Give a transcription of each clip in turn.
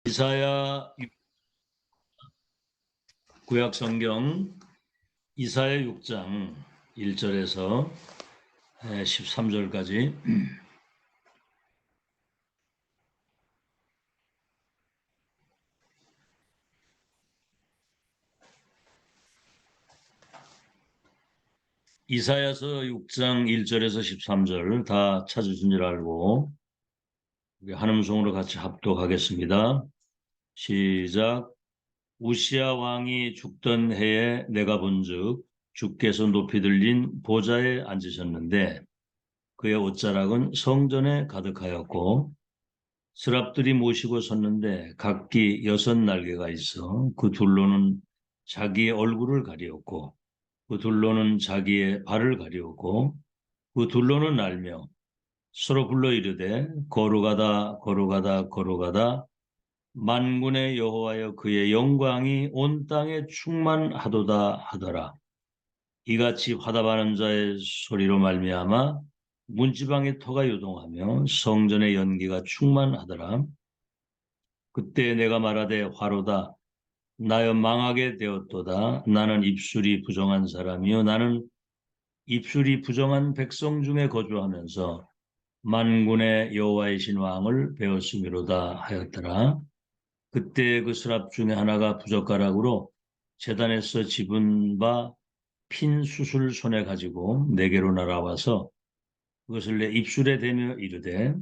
이사야 구약 성경 이사야 6장 1절에서 13절까지 이사야서 6장 1절에서 13절 다 찾으신 줄 알고 우리 한음성으로 같이 합독하겠습니다. 시작. 우시야 왕이 죽던 해에 내가 본즉 주께서 높이 들린 보좌에 앉으셨는데 그의 옷자락은 성전에 가득하였고 스랍들이 모시고 섰는데 각기 6날개가 있어 그 둘로는 자기의 얼굴을 가리었고 그 둘로는 자기의 발을 가리었고 그 둘로는 날며 서로 불러 이르되 거룩하다 거룩하다 거룩하다 만군의 여호와여 그의 영광이 온 땅에 충만하도다 하더라. 이같이 화답하는 자의 소리로 말미암아 문지방의 터가 요동하며 성전의 연기가 충만하더라. 그때 내가 말하되 화로다 나여 망하게 되었도다. 나는 입술이 부정한 사람이요 나는 입술이 부정한 백성 중에 거주하면서 만군의 여호와이신 왕을 배웠음이로다 하였더라. 그때 그 스랍 중에 하나가 부젓가락으로 제단에서 집은 바 핀 숯을 손에 가지고 내게로 날아와서 그것을 내 입술에 대며 이르되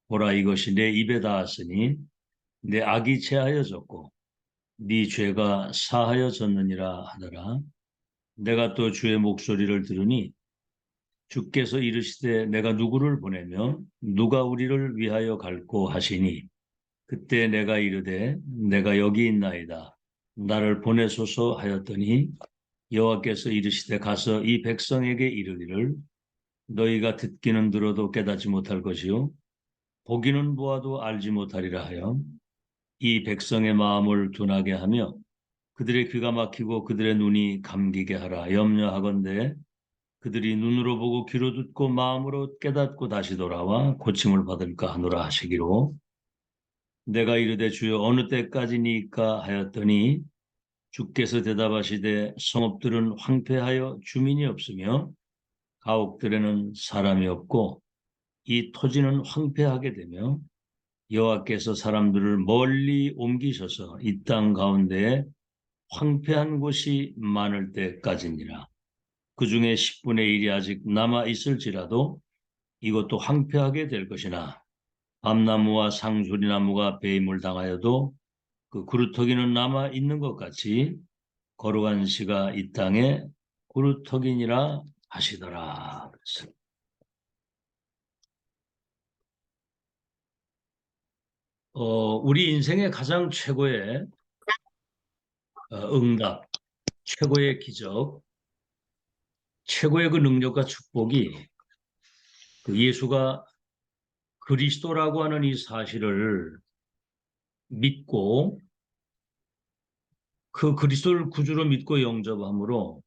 보라 이것이 내 입에 닿았으니 내 악이 체하여졌고 네 죄가 사하여졌느니라 하더라. 내가 또 주의 목소리를 들으니 주께서 이르시되 내가 누구를 보내며 누가 우리를 위하여 갈꼬 하시니 그때 내가 이르되 내가 여기 있나이다. 나를 보내소서 하였더니 여호와께서 이르시되 가서 이 백성에게 이르기를 너희가 듣기는 들어도 깨닫지 못할 것이요 보기는 보아도 알지 못하리라 하여 이 백성의 마음을 둔하게 하며 그들의 귀가 막히고 그들의 눈이 감기게 하라. 염려하건대 그들이 눈으로 보고 귀로 듣고 마음으로 깨닫고 다시 돌아와 고침을 받을까 하노라 하시기로 내가 이르되 주여 어느 때까지니까 하였더니 주께서 대답하시되 성읍들은 황폐하여 주민이 없으며 가옥들에는 사람이 없고 이 토지는 황폐하게 되며 여호와께서 사람들을 멀리 옮기셔서 이 땅 가운데에 황폐한 곳이 많을 때까지니라. 그 중에 10분의 1이 아직 남아 있을지라도 이것도 황폐하게 될 것이나 밤나무와 상수리나무가 배임을 당하여도 그 그루터기는 남아 있는 것 같이 거룩한 시가 이 땅에 그루터기니라 하시더라. 우리 인생의 가장 최고의 응답, 최고의 기적, 최고의 그 능력과 축복이 그 예수가 그리스도라고 하는 이 사실을 믿고 그 그리스도를 구주로 믿고 영접함으로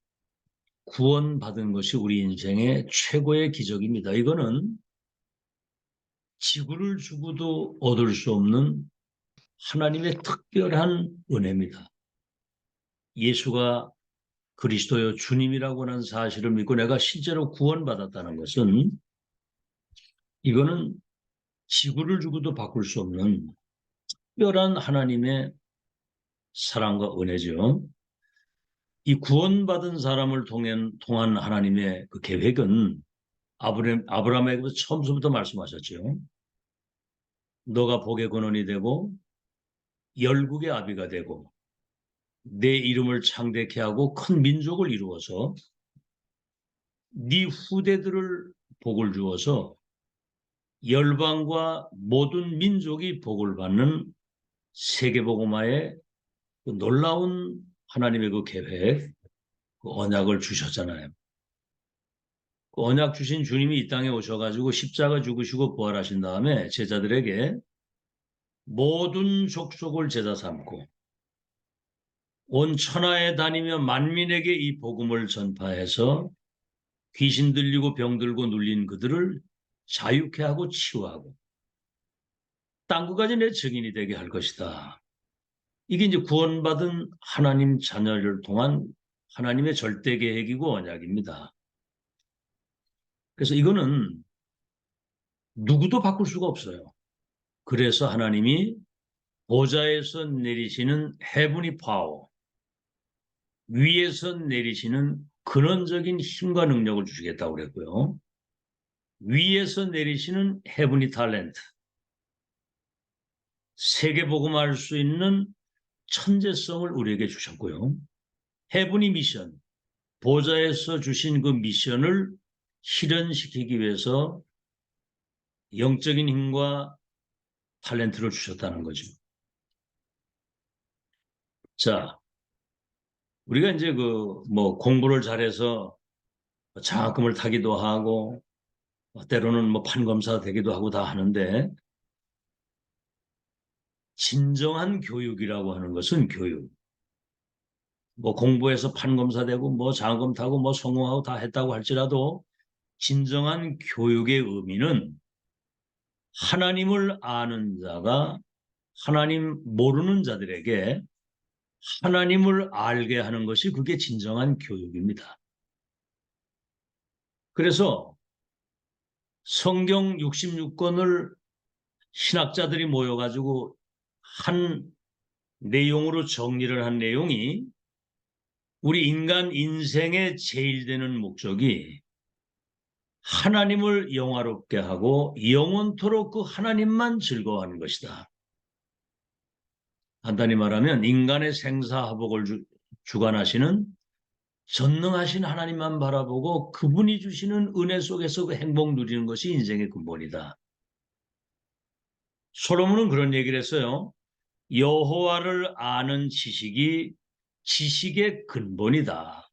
구원받은 것이 우리 인생의 최고의 기적입니다. 이거는 지구를 주고도 얻을 수 없는 하나님의 특별한 은혜입니다. 예수가 그리스도요 주님이라고 하는 사실을 믿고 내가 실제로 구원받았다는 것은 이거는 지구를 주고도 바꿀 수 없는 특별한 하나님의 사랑과 은혜죠. 이 구원받은 사람을 통한 하나님의 그 계획은 아브라함에게서 처음부터 말씀하셨죠. 너가 복의 근원이 되고 열국의 아비가 되고 내 이름을 창대케 하고 큰 민족을 이루어서 네 후대들을 복을 주어서 열방과 모든 민족이 복을 받는 세계복음화의 그 놀라운 하나님의 그 계획, 그 언약을 주셨잖아요. 그 언약 주신 주님이 이 땅에 오셔가지고 십자가 죽으시고 부활하신 다음에 제자들에게 모든 족속을 제자 삼고 온 천하에 다니며 만민에게 이 복음을 전파해서 귀신 들리고 병 들고 눌린 그들을 자유케 하고 치유하고 땅끝까지 내 증인이 되게 할 것이다. 이게 이제 구원받은 하나님 자녀를 통한 하나님의 절대 계획이고 언약입니다. 그래서 이거는 누구도 바꿀 수가 없어요. 그래서 하나님이 보좌에서 내리시는 헤븐리 파워, 위에서 내리시는 근원적인 힘과 능력을 주시겠다고 그랬고요. 위에서 내리시는 헤븐리 탤런트, 세계복음할 수 있는 천재성을 우리에게 주셨고요. 헤븐리 미션, 보좌에서 주신 그 미션을 실현시키기 위해서 영적인 힘과 탤런트를 주셨다는 거죠. 자, 우리가 이제 공부를 잘해서 장학금을 타기도 하고 때로는 판검사 되기도 하고 다 하는데 진정한 교육이라고 하는 것은 교육. 공부해서 판검사 되고 장학금 타고 성공하고 다 했다고 할지라도 진정한 교육의 의미는 하나님을 아는 자가 하나님 모르는 자들에게 하나님을 알게 하는 것이 그게 진정한 교육입니다. 그래서 성경 66권을 신학자들이 모여가지고 한 내용으로 정리를 한 내용이 우리 인간 인생의 제일 되는 목적이 하나님을 영화롭게 하고 영원토록 그 하나님만 즐거워하는 것이다. 간단히 말하면 인간의 생사화복을 주관하시는 전능하신 하나님만 바라보고 그분이 주시는 은혜 속에서 그 행복 누리는 것이 인생의 근본이다. 솔로몬은 그런 얘기를 했어요. 여호와를 아는 지식이 지식의 근본이다.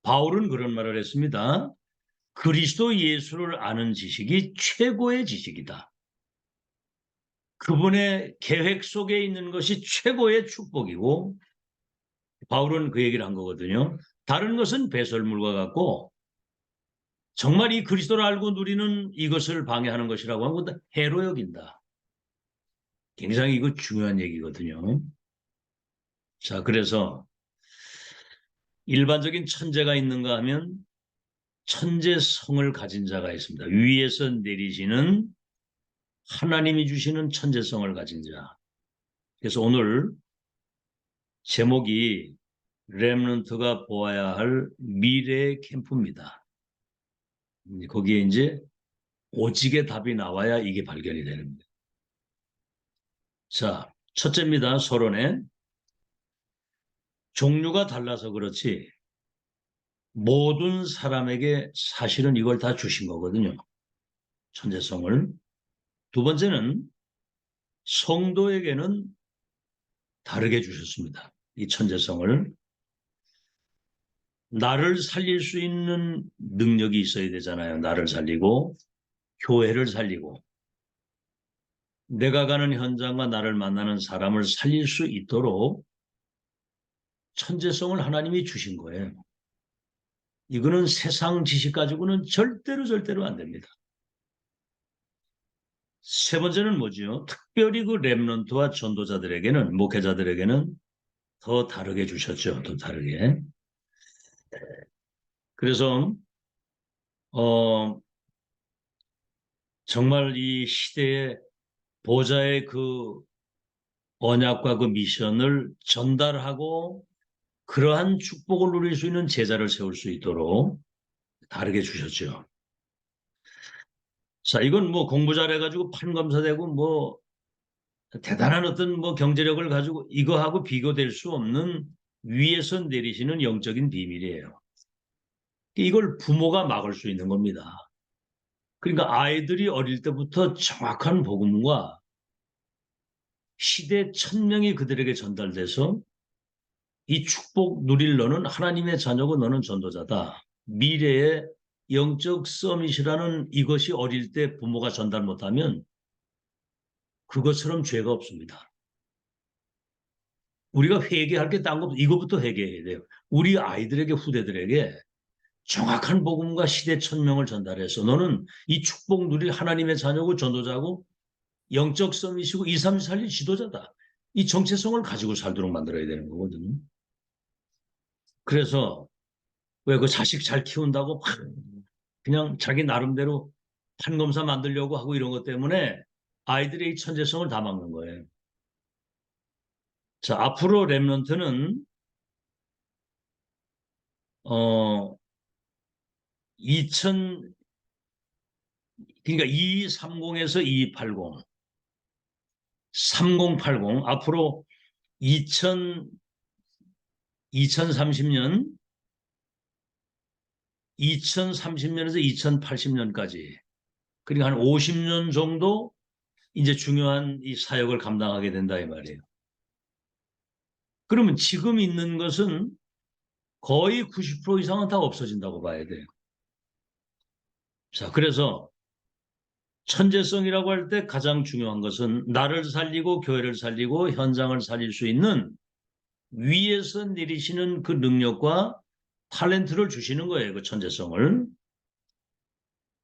바울은 그런 말을 했습니다. 그리스도 예수를 아는 지식이 최고의 지식이다. 그분의 계획 속에 있는 것이 최고의 축복이고 바울은 그 얘기를 한 거거든요. 다른 것은 배설물과 같고 정말 이 그리스도를 알고 누리는 이것을 방해하는 것이라고 하는 건 해로 여긴다. 굉장히 이거 중요한 얘기거든요. 자, 그래서 일반적인 천재가 있는가 하면 천재성을 가진 자가 있습니다. 위에서 내리시는 하나님이 주시는 천재성을 가진 자. 그래서 오늘 제목이 렘넌트가 보아야 할 미래의 캠프입니다. 거기에 이제 오직의 답이 나와야 이게 발견이 되는 거예요. 자, 첫째입니다. 서론에 종류가 달라서 그렇지 모든 사람에게 사실은 이걸 다 주신 거거든요. 천재성을. 두 번째는 성도에게는 다르게 주셨습니다. 이 천재성을. 나를 살릴 수 있는 능력이 있어야 되잖아요. 나를 살리고 교회를 살리고 내가 가는 현장과 나를 만나는 사람을 살릴 수 있도록 천재성을 하나님이 주신 거예요. 이거는 세상 지식 가지고는 절대로 안 됩니다. 세 번째는 뭐지요? 특별히 그 렘넌트와 전도자들에게는, 목회자들에게는 더 다르게 주셨죠. 더 다르게. 그래서 정말 이 시대의 보좌의 그 언약과 그 미션을 전달하고 그러한 축복을 누릴 수 있는 제자를 세울 수 있도록 다르게 주셨죠. 자, 이건 공부 잘해가지고 판검사되고 대단한 어떤 경제력을 가지고 이거하고 비교될 수 없는 위에서 내리시는 영적인 비밀이에요. 이걸 부모가 막을 수 있는 겁니다. 그러니까 아이들이 어릴 때부터 정확한 복음과 시대 천명이 그들에게 전달돼서 이 축복 누릴 너는 하나님의 자녀고 너는 전도자다. 미래의 영적 서밋이라는 이것이 어릴 때 부모가 전달 못하면 그것처럼 죄가 없습니다. 우리가 회개할 게 딴 거 이거부터 회개해야 돼요. 우리 아이들에게 후대들에게 정확한 복음과 시대 천명을 전달해서 너는 이 축복 누릴 하나님의 자녀고 전도자고 영적 서밋이고 2, 3, 4일 지도자다. 이 정체성을 가지고 살도록 만들어야 되는 거거든요. 그래서 왜 그 자식 잘 키운다고 그냥 자기 나름대로 판검사 만들려고 하고 이런 것 때문에 아이들의 이 천재성을 다 막는 거예요. 자, 앞으로 랩런트는 2000 그러니까 2230에서 2280, 3080 앞으로 2000 2030년 2030년에서 2080년까지 그러니까 한 50년 정도 이제 중요한 이 사역을 감당하게 된다 이 말이에요. 그러면 지금 있는 것은 거의 90% 이상은 다 없어진다고 봐야 돼요. 자, 그래서 천재성이라고 할 때 가장 중요한 것은 나를 살리고 교회를 살리고 현장을 살릴 수 있는 위에서 내리시는 그 능력과 탤런트를 주시는 거예요. 그 천재성을.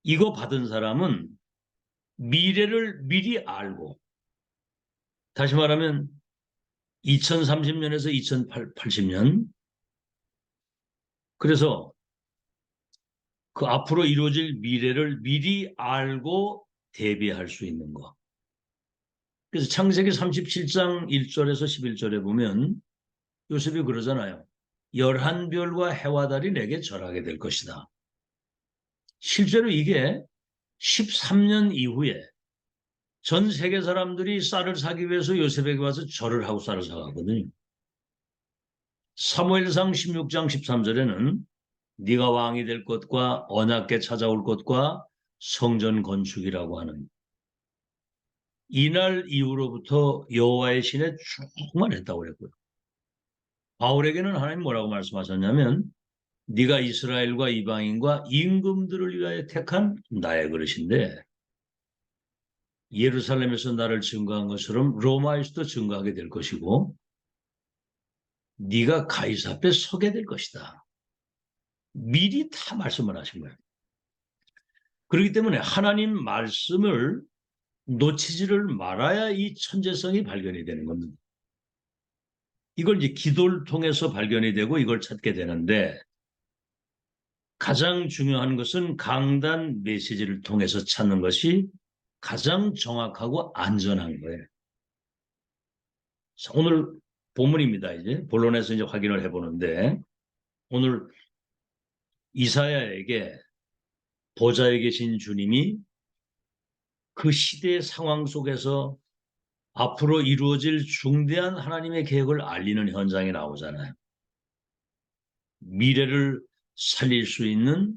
이거 받은 사람은 미래를 미리 알고 다시 말하면 2030년에서 2080년 그래서 그 앞으로 이루어질 미래를 미리 알고 대비할 수 있는 거. 그래서 창세기 37장 1절에서 11절에 보면 요셉이 그러잖아요. 11별과 해와 달이 내게 절하게 될 것이다. 실제로 이게 13년 이후에 전 세계 사람들이 쌀을 사기 위해서 요셉에게 와서 절을 하고 쌀을 사가거든요. 사무엘상 16장 13절에는 네가 왕이 될 것과 언약궤 찾아올 것과 성전 건축이라고 하는 이날 이후로부터 여호와의 신에 충만했다고 그랬고요. 바울에게는 하나님 뭐라고 말씀하셨냐면 네가 이스라엘과 이방인과 임금들을 위하여 택한 나의 그릇인데 예루살렘에서 나를 증거한 것처럼 로마에서도 증거하게 될 것이고 네가 가이사 앞에 서게 될 것이다. 미리 다 말씀을 하신 거예요. 그렇기 때문에 하나님 말씀을 놓치지를 말아야 이 천재성이 발견이 되는 겁니다. 이걸 이제 기도를 통해서 발견이 되고 이걸 찾게 되는데 가장 중요한 것은 강단 메시지를 통해서 찾는 것이 가장 정확하고 안전한 거예요. 오늘 본문입니다. 이제 본론에서 이제 확인을 해보는데 오늘 이사야에게 보좌에 계신 주님이 그 시대의 상황 속에서 앞으로 이루어질 중대한 하나님의 계획을 알리는 현장에 나오잖아요. 미래를 살릴 수 있는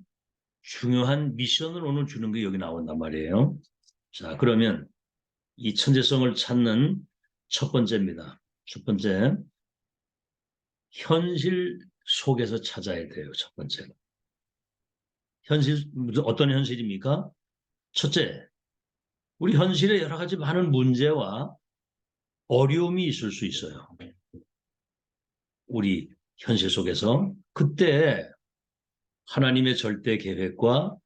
중요한 미션을 오늘 주는 게 여기 나온단 말이에요. 자, 그러면 이 천재성을 찾는 첫 번째입니다. 첫 번째, 현실 속에서 찾아야 돼요. 첫 번째는. 현실, 어떤 현실입니까? 첫째, 우리 현실에 여러 가지 많은 문제와 어려움이 있을 수 있어요. 우리 현실 속에서. 그때 하나님의 절대 계획과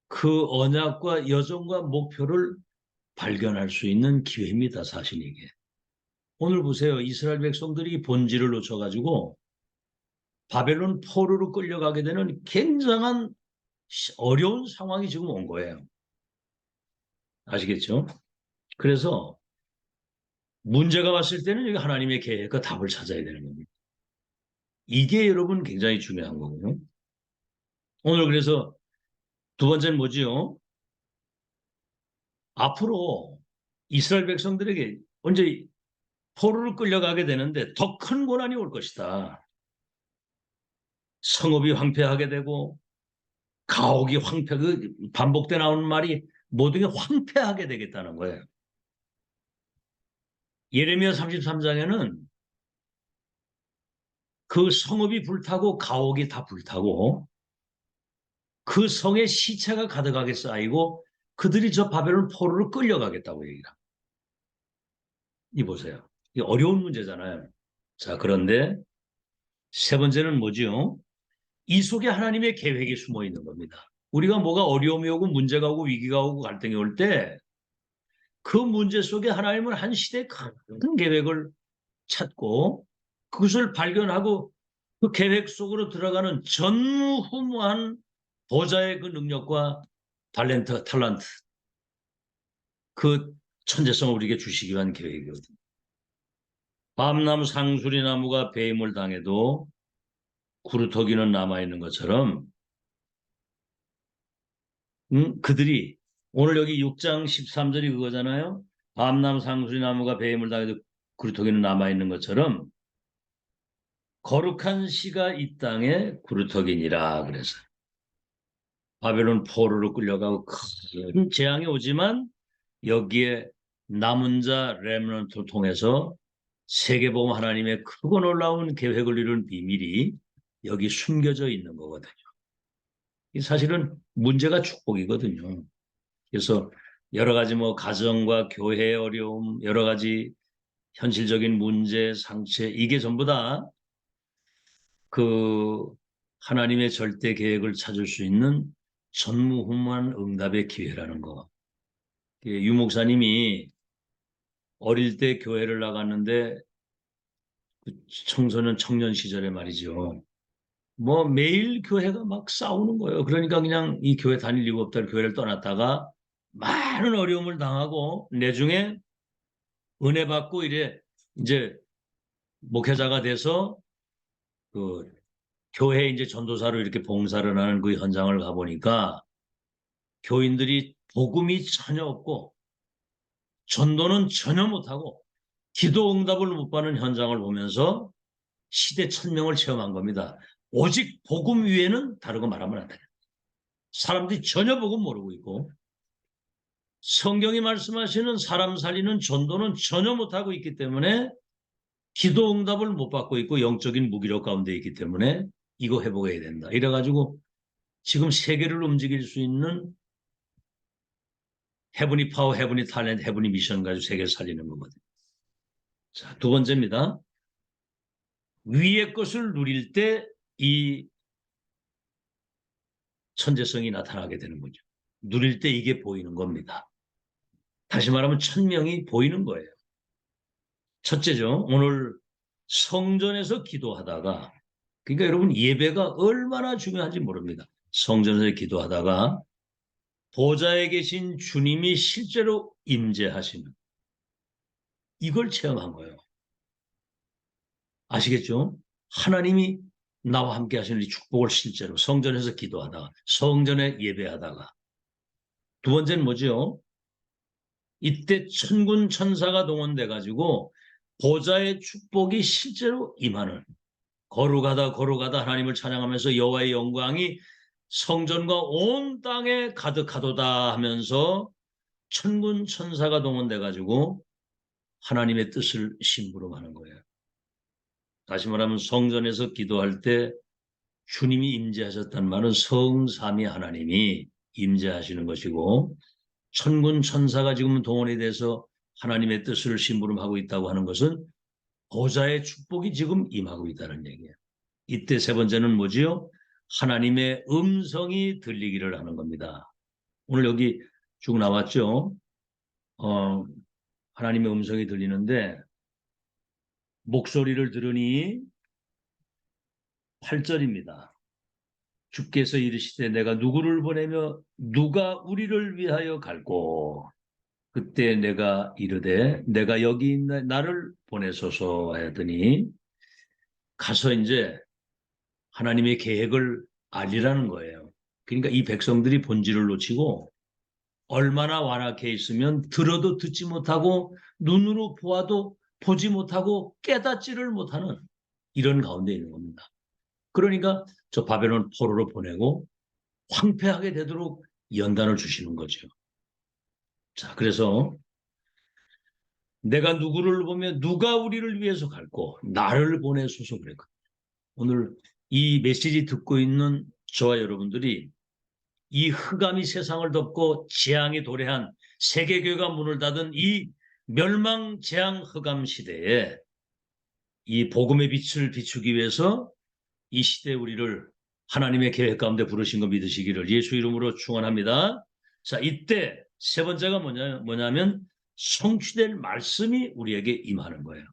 그 언약과 여정과 목표를 발견할 수 있는 기회입니다. 사실 이게. 오늘 보세요. 이스라엘 백성들이 본질을 놓쳐가지고 바벨론 포로로 끌려가게 되는 굉장한 어려운 상황이 지금 온 거예요. 아시겠죠? 그래서 문제가 왔을 때는 여기 하나님의 계획과 답을 찾아야 되는 겁니다. 이게 여러분 굉장히 중요한 거고요. 오늘 그래서 두 번째는 뭐지요? 앞으로 이스라엘 백성들에게 언제 포로를 끌려가게 되는데 더 큰 고난이 올 것이다. 성읍이 황폐하게 되고 가옥이 그 반복돼 나오는 말이 모든 게 황폐하게 되겠다는 거예요. 예레미야 33장에는 그 성읍이 불타고 가옥이 다 불타고 그 성에 시체가 가득하게 쌓이고 그들이 저 바벨론 포로로 끌려가겠다고 얘기를 합니다. 이 보세요. 이 어려운 문제잖아요. 자, 그런데 세 번째는 뭐죠? 이 속에 하나님의 계획이 숨어 있는 겁니다. 우리가 뭐가 어려움이 오고 문제가 오고 위기가 오고 갈등이 올 때 그 문제 속에 하나님은 한 시대의 큰 계획을 찾고 그것을 발견하고 그 계획 속으로 들어가는 전무후무한 보좌의 그 능력과 탤런트, 그 천재성을 우리에게 주시기 위한 계획이거든요. 밤나무 상수리나무가 배임을 당해도 구루터기는 남아있는 것처럼 그들이 오늘 여기 6장 13절이 그거잖아요. 밤나무 상수리나무가 배임을 당해도 구루터기는 남아있는 것처럼 거룩한 씨가 이 땅에 구루터기니라. 그래서 바벨론 포로로 끌려가고 큰 재앙이 오지만 여기에 남은 자 렘넌트를 통해서 세계보험 하나님의 크고 놀라운 계획을 이룬 비밀이 여기 숨겨져 있는 거거든요. 이 사실은 문제가 축복이거든요. 그래서 여러 가지 뭐 가정과 교회의 어려움, 여러 가지 현실적인 문제, 상처, 이게 전부 다 그 하나님의 절대 계획을 찾을 수 있는 전무후무한 응답의 기회라는 거. 유 목사님이 어릴 때 교회를 나갔는데 그 청소년 청년 시절에 말이죠. 뭐 매일 교회가 막 싸우는 거예요. 그러니까 그냥 이 교회 다닐 이유 없다 교회를 떠났다가 많은 어려움을 당하고 내중에 은혜 받고 이래 이제 목회자가 돼서 그 교회 이제 전도사로 이렇게 봉사를 하는 그 현장을 가보니까 교인들이 복음이 전혀 없고 전도는 전혀 못하고 기도 응답을 못 받는 현장을 보면서 시대 천명을 체험한 겁니다. 오직 복음 위에는 다른 거 말하면 안 돼요. 사람들이 전혀 복음 모르고 있고 성경이 말씀하시는 사람 살리는 전도는 전혀 못하고 있기 때문에 기도 응답을 못 받고 있고 영적인 무기력 가운데 있기 때문에 이거 회복해야 된다. 이래가지고 지금 세계를 움직일 수 있는 헤브니 파워, 헤브니 탤런트, 헤브니 미션 가지고 세계를 살리는 거거든요. 자, 두 번째입니다. 위의 것을 누릴 때 이 천재성이 나타나게 되는 거죠. 누릴 때 이게 보이는 겁니다. 다시 말하면 천명이 보이는 거예요. 첫째죠. 오늘 성전에서 기도하다가 그러니까 여러분 예배가 얼마나 중요한지 모릅니다. 성전에서 기도하다가 보좌에 계신 주님이 실제로 임재하시는 이걸 체험한 거예요. 아시겠죠? 하나님이 나와 함께 하시는 이 축복을 실제로 성전에서 기도하다가 성전에 예배하다가 두 번째는 뭐죠? 이때 천군 천사가 동원돼 가지고 보좌의 축복이 실제로 임하는 거룩하다 하나님을 찬양하면서 여호와의 영광이 성전과 온 땅에 가득하도다 하면서 천군 천사가 동원돼 가지고 하나님의 뜻을 심부름하는 거예요. 다시 말하면 성전에서 기도할 때 주님이 임재하셨단 말은 성삼위 하나님이 임재하시는 것이고 천군 천사가 지금 동원이 돼서 하나님의 뜻을 심부름하고 있다고 하는 것은 보좌의 축복이 지금 임하고 있다는 얘기예요. 이때 세 번째는 뭐지요? 하나님의 음성이 들리기를 하는 겁니다. 오늘 여기 쭉 나왔죠? 하나님의 음성이 들리는데 목소리를 들으니 8절입니다. 주께서 이르시되 내가 누구를 보내며 누가 우리를 위하여 갈꼬. 그때 내가 이르되 내가 여기 있나 나를 보내소서 하더니 가서 이제 하나님의 계획을 알리라는 거예요. 그러니까 이 백성들이 본질을 놓치고 얼마나 완악해 있으면 들어도 듣지 못하고 눈으로 보아도 보지 못하고 깨닫지를 못하는 이런 가운데 있는 겁니다. 그러니까 저 바벨론 포로로 보내고 황폐하게 되도록 연단을 주시는 거죠. 자, 그래서 내가 누구를 보면 누가 우리를 위해서 갈고 나를 보내소서 그랬거든요. 오늘 이 메시지 듣고 있는 저와 여러분들이 이 흑암이 세상을 덮고 재앙이 도래한 세계교회가 문을 닫은 이 멸망 재앙 흑암 시대에 이 복음의 빛을 비추기 위해서 이 시대에 우리를 하나님의 계획 가운데 부르신 거 믿으시기를 예수 이름으로 축원합니다. 자, 이때 세 번째가 뭐냐면 성취될 말씀이 우리에게 임하는 거예요.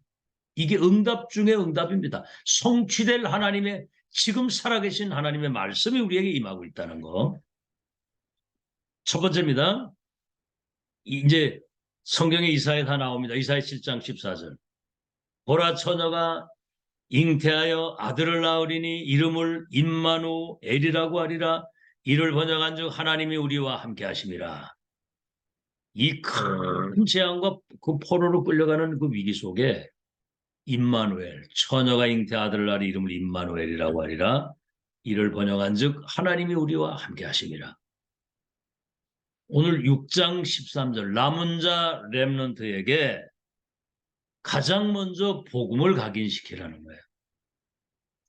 이게 응답 중에 응답입니다. 성취될 하나님의, 지금 살아계신 하나님의 말씀이 우리에게 임하고 있다는 거. 첫 번째입니다. 이제 성경에 이사야 다 나옵니다. 이사야 7장 14절. 보라, 처녀가 잉태하여 아들을 낳으리니 이름을 임마누엘이라고 하리라. 이를 번역한즉 하나님이 우리와 함께 하심이라. 이 큰 재앙과 그 포로로 끌려가는 그 위기 속에 임마누엘, 처녀가 잉태 아들을 낳으리 이름을 임마누엘이라고 하리라. 이를 번역한즉 하나님이 우리와 함께 하심이라. 오늘 6장 13절 남은 자 렘넌트에게 가장 먼저 복음을 각인시키라는 거예요.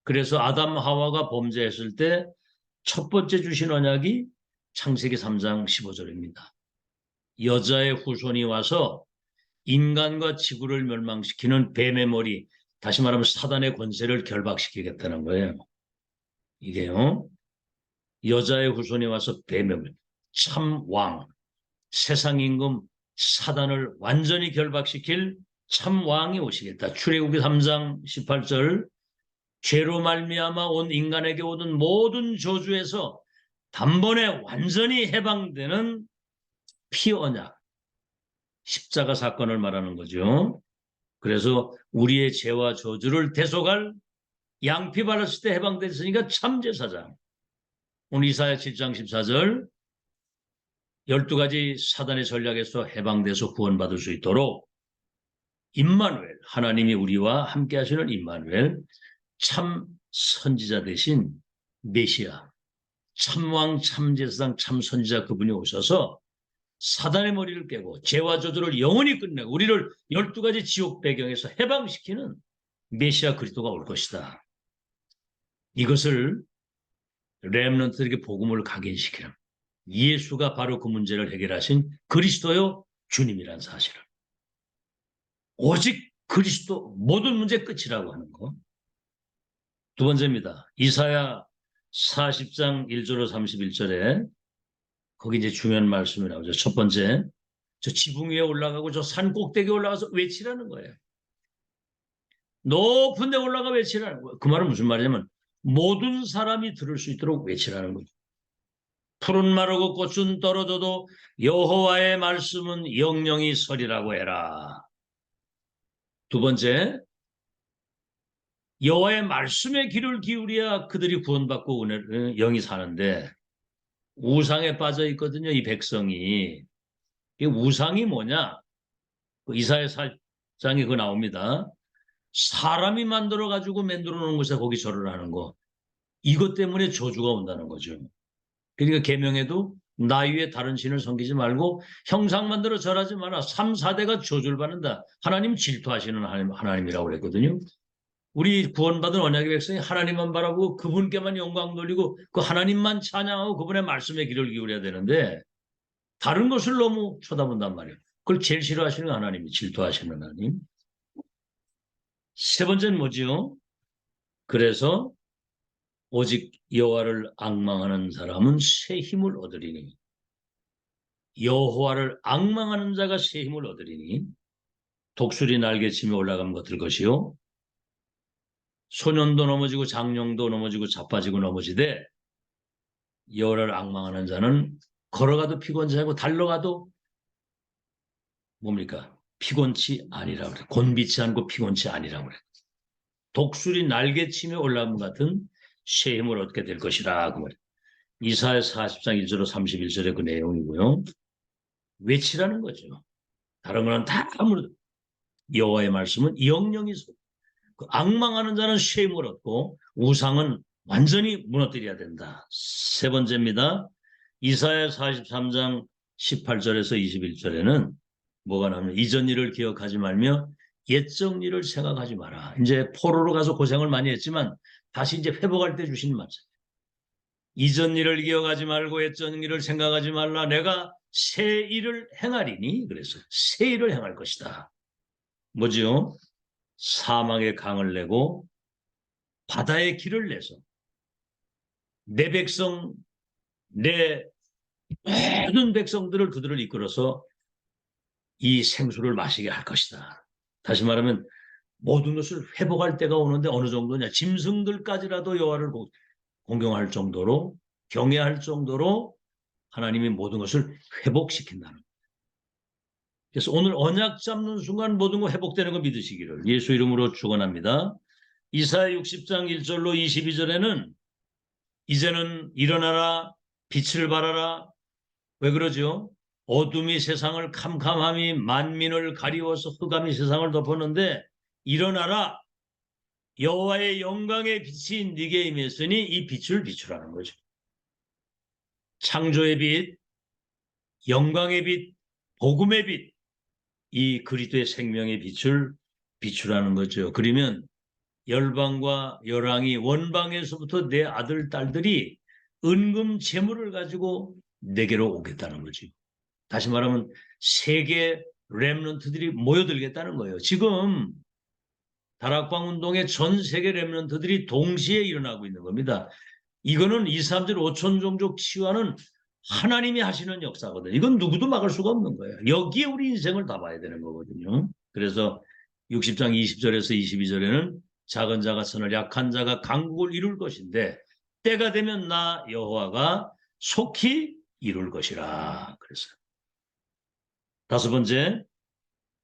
그래서 아담 하와가 범죄했을 때 첫 번째 주신 언약이 창세기 3장 15절입니다. 여자의 후손이 와서 인간과 지구를 멸망시키는 뱀의 머리, 다시 말하면 사단의 권세를 결박시키겠다는 거예요. 이게요. 여자의 후손이 와서 뱀의 머리, 참 왕, 세상 임금 사단을 완전히 결박시킬 참 왕이 오시겠다. 출애굽기 3장 18절 죄로 말미암아 온 인간에게 오는 모든 저주에서 단번에 완전히 해방되는 피언약, 십자가 사건을 말하는 거죠. 그래서 우리의 죄와 저주를 대속할 양피 발랐을 때 해방됐으니까 참제사장. 오늘 이사야 7장 14절 12가지 사단의 전략에서 해방돼서 구원받을 수 있도록 임마누엘, 하나님이 우리와 함께 하시는 임마누엘, 참 선지자 대신 메시아, 참왕, 참제사장, 참선지자 그분이 오셔서 사단의 머리를 깨고 죄와 저주를 영원히 끝내고 우리를 12가지 지옥 배경에서 해방시키는 메시아 그리스도가 올 것이다. 이것을 렘넌트들에게 복음을 각인시키는, 예수가 바로 그 문제를 해결하신 그리스도요 주님이란 사실을, 오직 그리스도 모든 문제 끝이라고 하는 거. 두 번째입니다. 이사야 40장 1절로 31절에 거기 이제 중요한 말씀이 나오죠. 첫 번째, 저 지붕 위에 올라가고 저 산 꼭대기에 올라가서 외치라는 거예요. 높은 데 올라가 외치라는 거예요. 그 말은 무슨 말이냐면 모든 사람이 들을 수 있도록 외치라는 거죠. 푸른 마르고 꽃은 떨어져도 여호와의 말씀은 영영이 서리라고 해라. 두 번째, 여호와의 말씀에 귀를 기울여야 그들이 구원받고 영이 사는데 우상에 빠져 있거든요. 이 백성이. 이 우상이 뭐냐? 이사야 4장에 그거 나옵니다. 사람이 만들어가지고 만들어 놓은 곳에 거기 절을 하는 거. 이것 때문에 저주가 온다는 거죠. 그러니까 계명에도 나 위에 다른 신을 섬기지 말고 형상 만들어 절하지 마라. 3, 4대가 저주를 받는다. 하나님 질투하시는 하나님이라고 그랬거든요. 우리 구원받은 언약의 백성이 하나님만 바라보고 그분께만 영광 돌리고 그 하나님만 찬양하고 그분의 말씀에 귀를 기울여야 되는데 다른 것을 너무 쳐다본단 말이에요. 그걸 제일 싫어하시는 하나님이, 질투하시는 하나님. 세 번째는 뭐지요? 그래서 오직 여호와를 앙망하는 사람은 새 힘을 얻으리니, 여호와를 앙망하는 자가 새 힘을 얻으리니 독수리 날개치며 올라가면 걷을 것이요 소년도 넘어지고 장령도 넘어지고 자빠지고 넘어지되 여호와를 앙망하는 자는 걸어가도 피곤치 않고 달려가도 뭡니까? 피곤치 아니라고 그래. 곤비치 않고 피곤치 아니라고 그래. 독수리 날개치며 올라가면 같은 새 힘을 얻게 될 것이라 그 말이에요. 이사야 40장 1절로 31절의 그 내용이고요. 외치라는 거죠. 다른 거는 다 아무래도 여호와의 말씀은 영영이 그 앙망하는 자는 새 힘을 얻고 우상은 완전히 무너뜨려야 된다. 세 번째입니다. 이사야 43장 18절에서 21절에는 뭐가 나오면 이전 일을 기억하지 말며 옛적 일을 생각하지 마라. 이제 포로로 가서 고생을 많이 했지만 다시 이제 회복할 때 주신 말씀. 이전 일을 기억하지 말고 옛적 일을 생각하지 말라. 내가 새 일을 행하리니. 그래서 새 일을 행할 것이다. 뭐지요? 사막에 강을 내고 바다에 길을 내서 내 백성, 내 모든 백성들을 그들을 이끌어서 이 생수를 마시게 할 것이다. 다시 말하면 모든 것을 회복할 때가 오는데 어느 정도냐. 짐승들까지라도 여호와를 공경할 정도로, 경외할 정도로 하나님이 모든 것을 회복시킨다는 거예요. 그래서 오늘 언약 잡는 순간 모든 거 회복되는 거 믿으시기를 예수 이름으로 축원합니다. 이사야 60장 1절로 22절에는 이제는 일어나라 빛을 발하라. 왜 그러죠? 어둠이 세상을 캄캄함이 만민을 가리워서 흑암이 세상을 덮었는데 일어나라 여호와의 영광의 빛이 네게 임했으니 이 빛을 비추라는 거죠. 창조의 빛, 영광의 빛, 복음의 빛, 이 그리스도의 생명의 빛을 비추라는 거죠. 그러면 열방과 열왕이 원방에서부터 내 아들, 딸들이 은금 재물을 가지고 내게로 오겠다는 거죠. 다시 말하면 세계 렘넌트들이 모여들겠다는 거예요. 지금 다락방 운동의 전 세계 렘넌트들이 동시에 일어나고 있는 겁니다. 이거는 2, 3절 5천 종족 치유하는 하나님이 하시는 역사거든요. 이건 누구도 막을 수가 없는 거예요. 여기에 우리 인생을 다 봐야 되는 거거든요. 그래서 60장 20절에서 22절에는 작은 자가 선을 약한 자가 강국을 이룰 것인데 때가 되면 나 여호와가 속히 이룰 것이라 그랬어요. 다섯 번째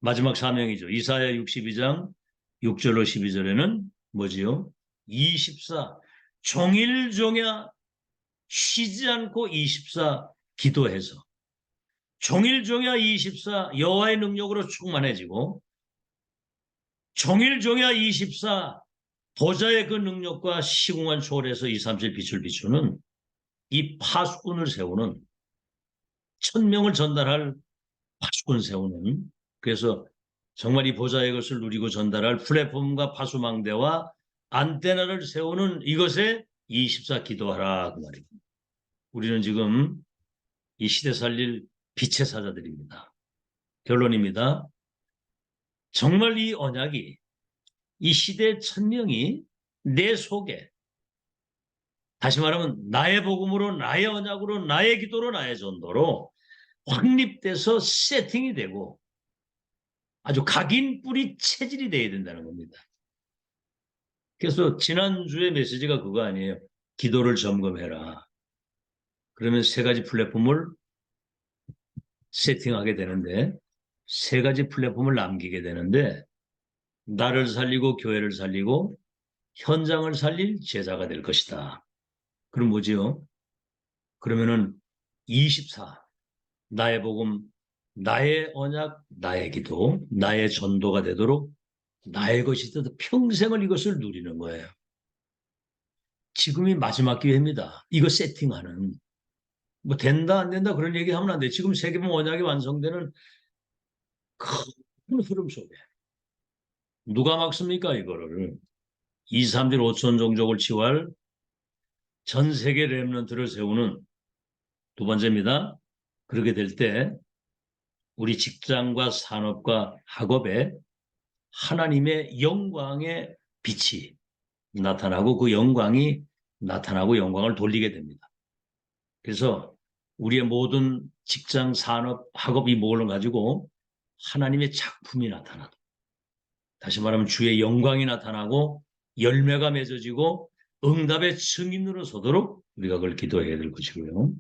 마지막 사명이죠. 이사야 62장 6절로 12절에는 뭐지요? 24 종일종야 쉬지 않고 24 기도해서 종일종야 24 여호와의 능력으로 충만해지고 종일종야 24 보좌의 그 능력과 시공한 초월에서 2, 3칠 빛을 비추는 이 파수꾼을 세우는 1000명을 전달할 파수꾼 세우는 그래서 정말 이 보좌의 것을 누리고 전달할 플랫폼과 파수망대와 안테나를 세우는 이것에 24 기도하라 그 말입니다. 우리는 지금 이 시대 살릴 빛의 사자들입니다. 결론입니다. 정말 이 언약이 이 시대 1000명이 내 속에 다시 말하면 나의 복음으로 나의 언약으로 나의 기도로 나의 전도로 확립돼서 세팅이 되고 아주 각인 뿌리 체질이 돼야 된다는 겁니다. 그래서 지난주의 메시지가 그거 아니에요. 기도를 점검해라. 그러면 세 가지 플랫폼을 세팅하게 되는데 세 가지 플랫폼을 남기게 되는데 나를 살리고 교회를 살리고 현장을 살릴 제자가 될 것이다. 그럼 뭐지요? 그러면은 24 나의 복음, 나의 언약, 나의 기도, 나의 전도가 되도록 나의 것이 되도 평생을 이것을 누리는 거예요. 지금이 마지막 기회입니다. 이거 세팅하는. 뭐 된다 안 된다 그런 얘기하면 안 돼. 지금 세계문 언약이 완성되는 큰 흐름 속에 누가 막습니까 이거를. 2, 3질 5천 종족을 치유할 전 세계 렘넌트를 세우는 두 번째입니다. 그렇게 될 때 우리 직장과 산업과 학업에 하나님의 영광의 빛이 나타나고 그 영광이 나타나고 영광을 돌리게 됩니다. 그래서 우리의 모든 직장, 산업, 학업 이 모를 가지고 하나님의 작품이 나타나도 다시 말하면 주의 영광이 나타나고 열매가 맺어지고 응답의 증인으로 서도록 우리가 그걸 기도해야 될 것이고요.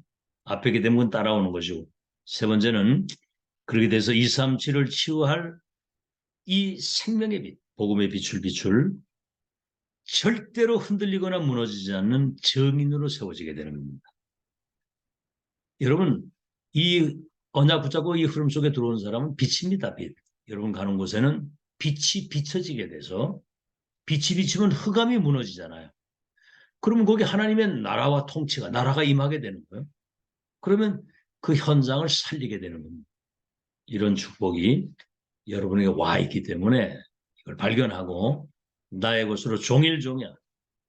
앞에 기대면 따라오는 것이고 세 번째는 그렇게 돼서 2, 3, 7을 치유할 이 생명의 빛, 복음의 빛을 비출 절대로 흔들리거나 무너지지 않는 증인으로 세워지게 되는 겁니다. 여러분 이 언약 붙잡고 이 흐름 속에 들어온 사람은 빛입니다. 빛. 여러분 가는 곳에는 빛이 비춰지게 돼서 빛이 비치면 흑암이 무너지잖아요. 그러면 거기 하나님의 나라와 통치가 나라가 임하게 되는 거예요. 그러면 그 현장을 살리게 되는 겁니다. 이런 축복이 여러분에게 와 있기 때문에 이걸 발견하고 나의 것으로 종일종야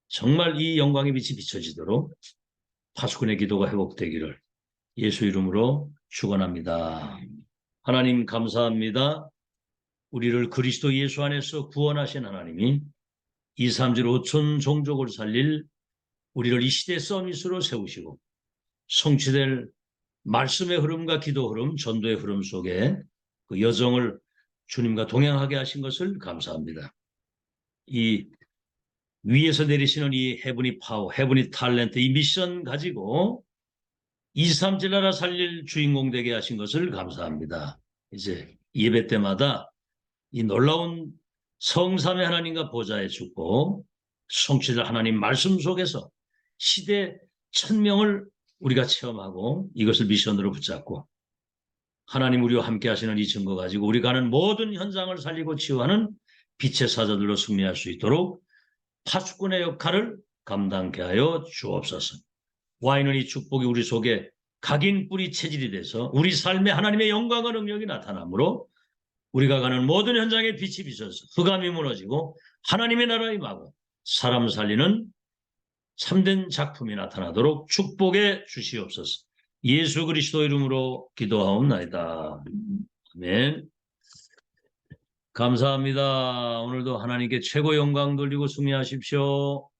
정말 이 영광의 빛이 비춰지도록 파수꾼의 기도가 회복되기를 예수 이름으로 축원합니다. 하나님 감사합니다. 우리를 그리스도 예수 안에서 구원하신 하나님이 2, 3질 5천 종족을 살릴 우리를 이 시대 서밋으로 세우시고 성취될 말씀의 흐름과 기도 흐름, 전도의 흐름 속에 그 여정을 주님과 동행하게 하신 것을 감사합니다. 이 위에서 내리시는 이 헤브니 파워, 헤브니 탤런트, 이 미션 가지고 237 나라 살릴 주인공 되게 하신 것을 감사합니다. 이제 예배 때마다 이 놀라운 성삼의 하나님과 보좌의 축복, 성취자 하나님 말씀 속에서 시대 1000명을 우리가 체험하고 이것을 미션으로 붙잡고 하나님 우리와 함께 하시는 이 증거 가지고 우리 가는 모든 현장을 살리고 치유하는 빛의 사자들로 승리할 수 있도록 파수꾼의 역할을 감당케 하여 주옵소서. 와인은 이 축복이 우리 속에 각인 뿌리 체질이 돼서 우리 삶에 하나님의 영광과 능력이 나타나므로 우리가 가는 모든 현장에 빛이 비춰서 흑암이 무너지고 하나님의 나라에 임하고 사람 살리는 참된 작품이 나타나도록 축복해 주시옵소서. 예수 그리스도 이름으로 기도하옵나이다. 아멘. 감사합니다. 오늘도 하나님께 최고 영광 돌리고 승리하십시오.